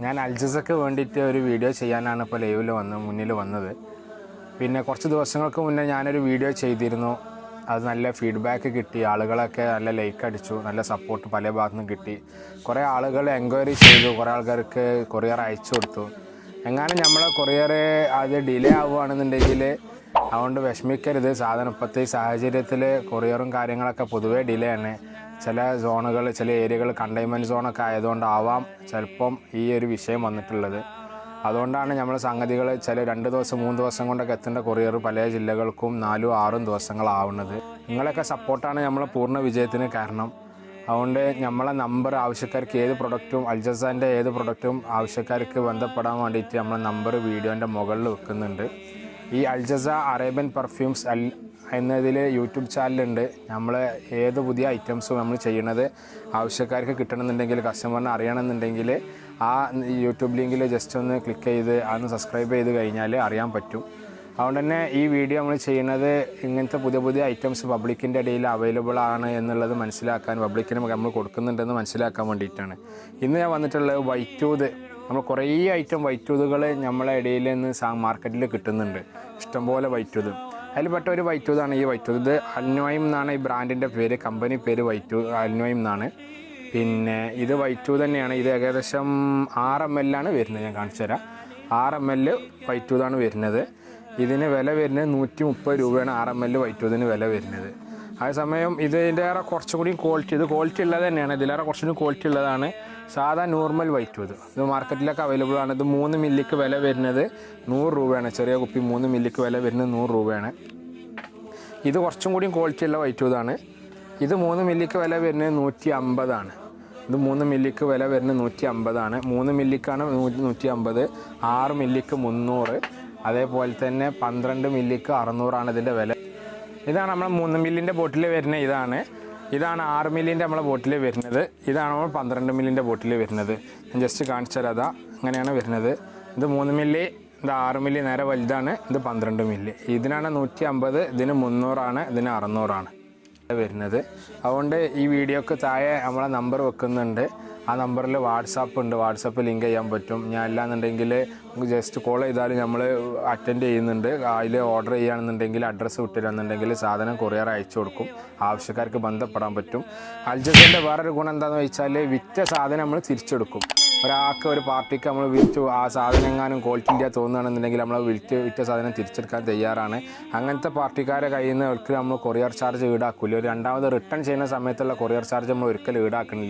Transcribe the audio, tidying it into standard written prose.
ഞാൻ അൽജസക്ക് വേണ്ടിയിട്ട് ഒരു വീഡിയോ ചെയ്യാനാണ് ഇപ്പോൾ ലൈവിൽ മുന്നിൽ വന്നത്. പിന്നെ കുറച്ച് ദിവസങ്ങൾക്ക് മുന്നേ ഞാനൊരു വീഡിയോ ചെയ്തിരുന്നു. അത് നല്ല ഫീഡ്ബാക്ക് കിട്ടി, ആളുകളൊക്കെ നല്ല ലൈക്ക് അടിച്ചു, നല്ല സപ്പോർട്ട് പല ഭാഗത്തു നിന്നും കിട്ടി. കുറേ ആളുകൾ എൻക്വയറി ചെയ്തു, കുറേ ആൾക്കാർക്ക് കൊറിയർ അയച്ചു കൊടുത്തു. എങ്ങാനും നമ്മളെ കൊറിയർ അത് ഡിലേ ആവുകയാണെന്നുണ്ടെങ്കിൽ അതുകൊണ്ട് വിഷമിക്കരുത്. സാധനം ഇപ്പോഴത്തെ ഈ സാഹചര്യത്തിൽ കൊറിയറും കാര്യങ്ങളൊക്കെ പൊതുവേ ഡിലേ ആണ്. ചില സോണുകൾ, ചില ഏരിയകൾ കണ്ടെയ്ൻമെൻറ്റ് സോണൊക്കെ ആയതുകൊണ്ടാവാം ചിലപ്പം ഈ ഒരു വിഷയം വന്നിട്ടുള്ളത്. അതുകൊണ്ടാണ് നമ്മൾ സംഗതികൾ ചില 2 ദിവസം 3 ദിവസം കൊണ്ടൊക്കെ എത്തേണ്ട കൊറിയർ പല ജില്ലകൾക്കും 4-6 ദിവസങ്ങളാവുന്നത്. നിങ്ങളൊക്കെ സപ്പോർട്ടാണ് നമ്മളെ പൂർണ്ണ വിജയത്തിന് കാരണം. അതുകൊണ്ട് നമ്മളെ നമ്പർ ആവശ്യക്കാർക്ക് ഏത് പ്രൊഡക്റ്റും, അൽജസാൻ്റെ ഏത് പ്രൊഡക്റ്റും ആവശ്യക്കാർക്ക് ബന്ധപ്പെടാൻ വേണ്ടിയിട്ട് നമ്മളെ നമ്പർ വീഡിയോൻ്റെ മുകളിൽ വെക്കുന്നുണ്ട്. ഈ അൽജസ അറേബ്യൻ പെർഫ്യൂംസ് എന്നതിൽ യൂട്യൂബ് ചാനലുണ്ട്. നമ്മൾ ഏത് പുതിയ ഐറ്റംസും നമ്മൾ ചെയ്യണത് ആവശ്യക്കാർക്ക് കിട്ടണമെന്നുണ്ടെങ്കിൽ, കസ്റ്റമറിനെ അറിയണമെന്നുണ്ടെങ്കിൽ ആ യൂട്യൂബ് ലിങ്കിൽ ജസ്റ്റ് ഒന്ന് ക്ലിക്ക് ചെയ്ത് അതൊന്ന് സബ്സ്ക്രൈബ് ചെയ്ത് കഴിഞ്ഞാൽ അറിയാൻ പറ്റും. അതുകൊണ്ട് തന്നെ ഈ വീഡിയോ നമ്മൾ ചെയ്യുന്നത് ഇങ്ങനത്തെ പുതിയ ഐറ്റംസ് പബ്ലിക്കിൻ്റെ ഇടയിൽ അവൈലബിൾ ആണ് എന്നുള്ളത് മനസ്സിലാക്കാൻ, പബ്ലിക്കിന് നമ്മൾ കൊടുക്കുന്നുണ്ടെന്ന് മനസ്സിലാക്കാൻ വേണ്ടിയിട്ടാണ്. ഇന്ന് ഞാൻ വന്നിട്ടുള്ളത് വൈറ്റൂത്. നമ്മൾ കുറേ ഐറ്റം വൈറ്റൂതുകൾ നമ്മളെ ഇടയിൽ നിന്ന് മാർക്കറ്റിൽ കിട്ടുന്നുണ്ട്, ഇഷ്ടംപോലെ വൈറ്റൂത്. അതിൽപ്പെട്ട ഒരു വൈറ്റൂതാണ് ഈ വൈറ്റൂത്. ഇത് അൽനോയിം എന്നാണ് ഈ ബ്രാൻഡിൻ്റെ പേര്, കമ്പനി പേര് അൽനോയിം എന്നാണ്. പിന്നെ ഇത് വൈറ്റൂത് തന്നെയാണ്. ഇത് ഏകദേശം 6 ml ആണ് വരുന്നത്. ഞാൻ കാണിച്ചു തരാം. 6 ml വൈറ്റൂതാണ് വരുന്നത്. ഇതിന് വില വരുന്നത് 130 രൂപയാണ് 6 ml വൈറ്റൂതിന് വില വരുന്നത്. അതേസമയം ഇതിൻ്റെ കുറച്ചും കൂടി ക്വാളിറ്റി, ഇത് ക്വാളിറ്റി ഉള്ളത് തന്നെയാണ്, ഇതിലേറെ കുറച്ചും കൂടി ക്വാളിറ്റി ഉള്ളതാണ് സാധാ നോർമൽ വൈറ്റൂത്. ഇത് മാർക്കറ്റിലൊക്കെ അവൈലബിൾ ആണ്. ഇത് 3 മില്ലിക്ക് വില വരുന്നത് 100 രൂപയാണ്. ചെറിയ കുപ്പി 3 മില്ലിക്ക് വില വരുന്നത് 100 രൂപയാണ്. ഇത് കുറച്ചും കൂടി ക്വാളിറ്റി ഉള്ള വൈറ്റൂതാണ്. ഇത് 3 മില്ലിക്ക് വില വരുന്നത് 150 ആണ്. ഇത് 3 മില്ലിക്ക് വില വരുന്നത് 150 ആണ്. 3 മില്ലിക്കാണ് 150, 6 മില്ലിക്ക് 300, അതേപോലെ തന്നെ 12 മില്ലിക്ക് 600 ആണ് ഇതിൻ്റെ വില. ഇതാണ് നമ്മൾ 3 മില്ലിൻ്റെ ബോട്ടിൽ വരുന്നത്. ഇതാണ് 6 മില്ലിൻ്റെ നമ്മളെ ബോട്ടിൽ വരുന്നത്. ഇതാണ് നമ്മൾ 12 മില്ലിൻ്റെ ബോട്ടിൽ വരുന്നത്. ഞാൻ ജസ്റ്റ് കാണിച്ചു തരാം. അതാ അങ്ങനെയാണ് വരുന്നത്. ഇത് 3 മില്ലി, ഇത് 6 മില്ലി നേരെ വലുതാണ്. ഇത് 12 മില്ലി. ഇതിനാണ് 150, ഇതിന് 300 ആണ്, ഇതിന് 600 ആണ് വരുന്നത്. അതുകൊണ്ട് ഈ വീഡിയോക്ക് താഴെ നമ്മളെ നമ്പർ വെക്കുന്നുണ്ട്. ആ നമ്പറിൽ വാട്സാപ്പ് ഉണ്ട്, വാട്സാപ്പ് ലിങ്ക് ചെയ്യാൻ പറ്റും. ഞാൻ അല്ലാന്നുണ്ടെങ്കിൽ ജസ്റ്റ് കോൾ ചെയ്താൽ നമ്മൾ അറ്റൻഡ് ചെയ്യുന്നുണ്ട്. അതിൽ ഓർഡർ ചെയ്യുകയാണെന്നുണ്ടെങ്കിൽ അഡ്രസ്സ് വിട്ടിരുന്നുണ്ടെങ്കിൽ സാധനം കൊറിയർ അയച്ചു കൊടുക്കും, ആവശ്യക്കാർക്ക് ബന്ധപ്പെടാൻ പറ്റും. അൽജസൻ്റെ വേറൊരു ഗുണം എന്താണെന്ന് വെച്ചാൽ വിറ്റ സാധനം നമ്മൾ തിരിച്ചെടുക്കും. ഒരു പാർട്ടിക്ക് നമ്മൾ വിറ്റു, ആ സാധനം എങ്ങാനും ക്വാളിറ്റി ഇല്ല തോന്നുകയാണെന്നുണ്ടെങ്കിൽ നമ്മൾ വിറ്റ സാധനം തിരിച്ചെടുക്കാൻ തയ്യാറാണ്. അങ്ങനത്തെ പാർട്ടിക്കാരെ കയ്യിൽ നിന്ന് ഒരിക്കലും നമ്മൾ കൊറിയർ ചാർജ് ഈടാക്കില്ല. ഒരു രണ്ടാമത് റിട്ടേൺ ചെയ്യുന്ന സമയത്തുള്ള കൊറിയർ ചാർജ് നമ്മൾ ഒരിക്കലും ഈടാക്കണില്ല.